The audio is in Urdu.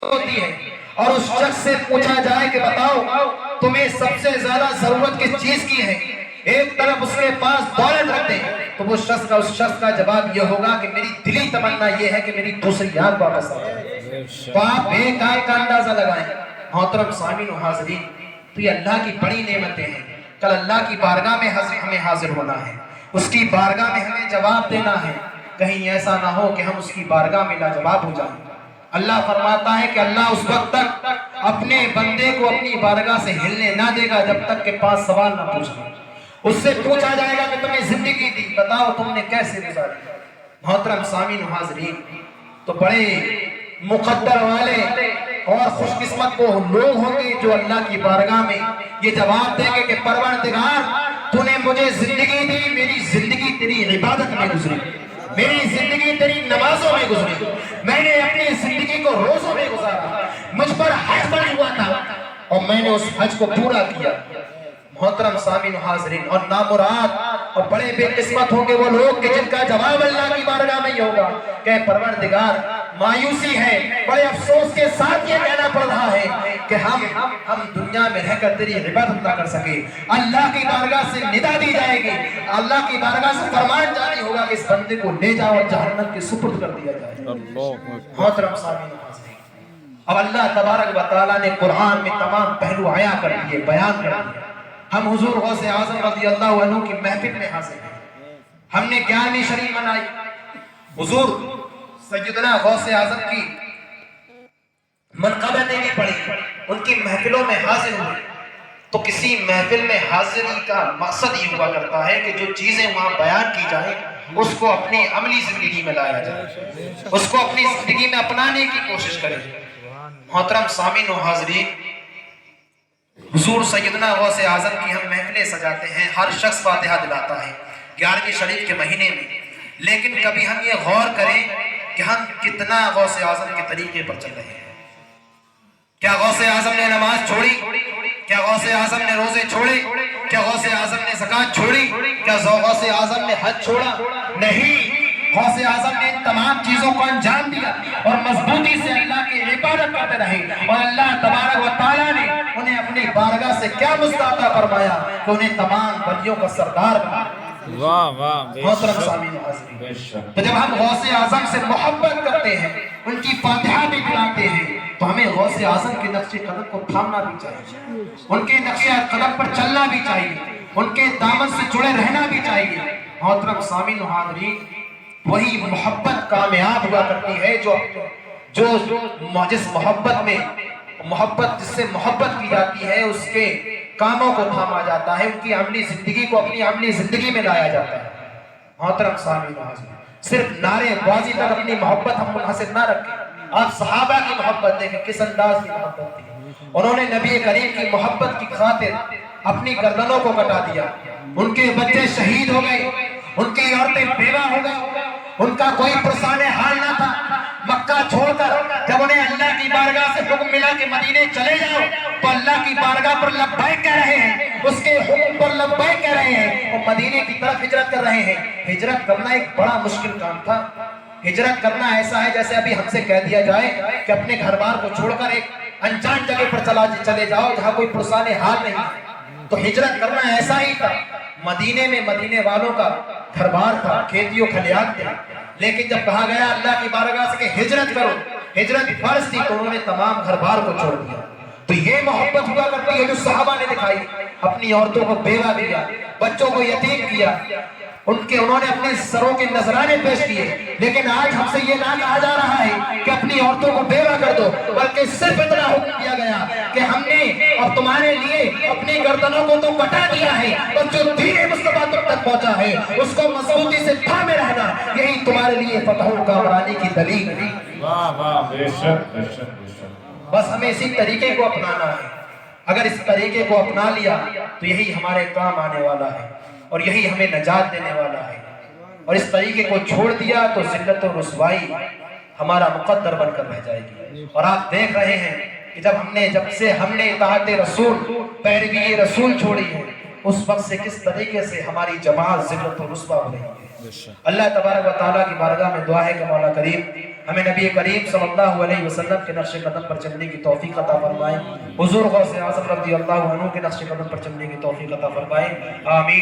ہوتی ہے اور اس شخص سے پوچھا جائے کہ بتاؤ تمہیں سب سے زیادہ ضرورت کس چیز کی ہے، ایک طرف اس کے پاس دولت رکھ دیں تو وہ اس شخص کا جواب یہ ہوگا کہ میری دلی تمنا یہ ہے کہ میری دوسری جان واپس آ جائے۔ تو آپ ایک آیت کا اندازہ لگائیں محترم سامعین و حاضرین، تو یہ اللہ کی بڑی نعمتیں ہیں۔ کل اللہ کی بارگاہ میں ہمیں حاضر ہونا ہے، اس کی بارگاہ میں ہمیں جواب دینا ہے، کہیں ایسا نہ ہو کہ ہم اس کی بارگاہ میں لاجواب ہو جائیں۔ اللہ فرماتا ہے کہ اللہ اس وقت تک اپنے بندے کو اپنی بارگاہ سے ہلنے نہ دے گا جب تک کہ 5 سوال نہ پوچھ لیں۔ اس سے پوچھا جائے گا کہ تمہیں زندگی دی، بتاؤ تم نے کیسے گزاری۔ محترم سامعین و حاضرین، تو بڑے مقدر والے اور خوش قسمت وہ لوگ ہوں گے جو اللہ کی بارگاہ میں یہ جواب دیں گے کہ پروردگار تو نے مجھے زندگی دی، میری زندگی تیری عبادت میں گزری، میری زندگی تیری نمازوں میں گزری، میں نے اپنی زندگی کو روزوں میں گزارا، مجھ پر حج فرض ہوا تھا اور میں نے اس حج کو پورا کیا۔ محترم سامعین و حاضرین، اور نامراد اور بڑے بے قسمت ہوں گے وہ لوگ کہ جن کا جواب اللہ کی بارگاہ میں ہی ہوگا کہ پروردگار مایوسی ہے، بڑے افسوس کے ساتھ یہ کہنا پڑ رہا ہے کہ ہم دنیا میں رہ کر تیری عبادت نہ کر سکے۔ اللہ کی بارگاہ سے ندا دی جائے گی، اللہ کی بارگاہ سے فرمان جاری ہوگا کہ اس بندے کو لے جاؤ اور جہنم کے سپرد کر دیا جائے۔ محترم سامعین و حاضرین، اب اللہ تبارک و تعالیٰ نے قرآن میں تمام پہلو عیاں کر دیے، بیان کر دیے۔ ہم حضور غوث اعظم رضی اللہ عنہ کی محفل میں حاضر ہیں، ہم نے 11ویں شریف منائی، حضور سیدنا غوث اعظم کی منقبتیں بھی پڑھی، ان کی محفلوں میں حاضر ہوئے۔ تو کسی محفل میں حاضری کا مقصد یہ ہوا کرتا ہے کہ جو چیزیں وہاں بیان کی جائیں اس کو اپنی عملی زندگی میں لایا جائے، اس کو اپنی زندگی میں اپنانے کی کوشش کریں۔ محترم سامعین و حاضرین، حضور سیدنا غوث اعظم کی ہم محفلیں سجاتے ہیں، ہر شخص فاتحہ دلاتا ہے 11ویں شریف کے مہینے میں، لیکن کبھی ہم یہ غور کریں کہ ہم کتنا غوث اعظم کے طریقے پر چل رہے ہیں۔ کیا غوث اعظم نے نماز چھوڑی؟ کیا غوث اعظم نے روزے چھوڑے؟ کیا غوث اعظم نے زکوٰۃ چھوڑی؟ کیا غوث اعظم نے حج چھوڑا؟ نہیں، غوث اعظم نے ان تمام چیزوں کو انجام دیا اور مضبوطی سے اللہ کی عبادت کرتے رہے، اور اللہ تبارک و تعالیٰ نے انہیں اپنی بارگاہ سے کیا مستعطا فرمایا کہ انہیں تمام ولیوں کا سردار بنا۔ محترم سامعین و حاضرین، تو جب ہم غوث اعظم سے محبت کرتے ہیں، ان کی فاتحہ بھی دلاتے ہیں، تو ہمیں غوث اعظم کے نقش قدم کو تھامنا بھی چاہیے، ان کے نقش قدم پر چلنا بھی چاہیے، ان کے دامن سے جڑے رہنا بھی چاہیے۔ محترم سامعین و حاضرین، وہی محبت کامیاب ہوا کرتی ہے جس محبت جس سے محبت کی جاتی ہے اس کے کاموں کو تھاما جاتا ہے، ان کی عملی زندگی کو اپنی عملی زندگی میں لایا جاتا ہے۔ محترم سامعین و حاضرین، صرف نعرے بازی تک اپنی محبت ہم منحصر نہ رکھیں۔ آپ صحابہ کی محبت دیکھیں، کس انداز کی محبت تھی، انہوں نے نبی کریم کی محبت کی خاطر اپنی گردنوں کو کٹا دیا، ان کے بچے شہید ہو گئے، ان کی عورتیں بیوہ ہو گئی، ان کا کوئی پرسان حال نہ تھا۔ مکہ چھوڑ کر جب انہیں اللہ کی بارگاہ سے حکم ملا کہ مدینے چلے جاؤ تو اللہ کی بارگاہ پر لبیک کہہ رہے ہیں، اس کے حکم پر لبیک کہہ رہے ہیں اور مدینے کی طرف ہجرت کر رہے ہیں۔ ہجرت کرنا ایک بڑا مشکل کام تھا۔ ہجرت کرنا ایسا ہے جیسے ابھی ہم سے کہہ دیا جائے کہ اپنے گھر بار کو چھوڑ کر ایک انجان جگہ پر چلے جاؤ جہاں کوئی پرسان حال نہیں ہے۔ تو ہجرت کرنا ایسا ہی تھا۔ مدینے میں مدینے والوں کا گھر بار تھا، کھیتیوں کھلیان تھے، لیکن جب کہا گیا اللہ کی بارگاہ سے کہ ہجرت کرو، ہجرت فرض تھی، تو انہوں نے تمام گھر بار کو چھوڑ دیا۔ تو یہ محبت ہوا کرتی ہے جو صحابہ نے دکھائی، اپنی عورتوں کو بیوہ کیا، بچوں کو یتیم کیا، انہوں نے اپنے سروں کے نذرانے پیش کیے۔ لیکن آج ہم سے یہ نہ کہا جا رہا ہے کہ اپنی عورتوں کو بیوہ کر دو، بلکہ صرف اتنا حکم دیا گیا کہ ہم نے اور تمہارے لیے اپنی گردنوں کو تو کٹا دیا ہے، اور جو دین مصطفیٰ تک پہنچا ہے اس کو مضبوطی سے تھامے رہنا، یہی تمہارے لیے فتح و کامرانی کی دلیل ہے۔ بس ہمیں اسی طریقے کو اپنانا ہے۔ اگر اس طریقے کو اپنا لیا تو یہی ہمارے کام آنے والا ہے اور یہی ہمیں نجات دینے والا ہے، اور اس طریقے کو چھوڑ دیا تو ذلت و رسوائی ہمارا مقدر بن کر رہ جائے گی۔ اور آپ دیکھ رہے ہیں کہ جب سے ہم نے اطاعت رسول، پیروی رسول چھوڑی ہے، اس وقت سے کس طریقے سے ہماری جماعت ذلت و رسوا ہو رہی ہے۔ اللہ تبارک و تعالیٰ کی بارگاہ میں دعا ہے کہ مولا کریم ہمیں نبی کریم صلی اللہ علیہ وسلم کے نقش قدم پر چلنے کی توفیق عطا فرمائے، حضور غوث اعظم رضی اللہ عنہ کے نقش قدم پر چلنے کی توفیق عطا فرمائے، آمین۔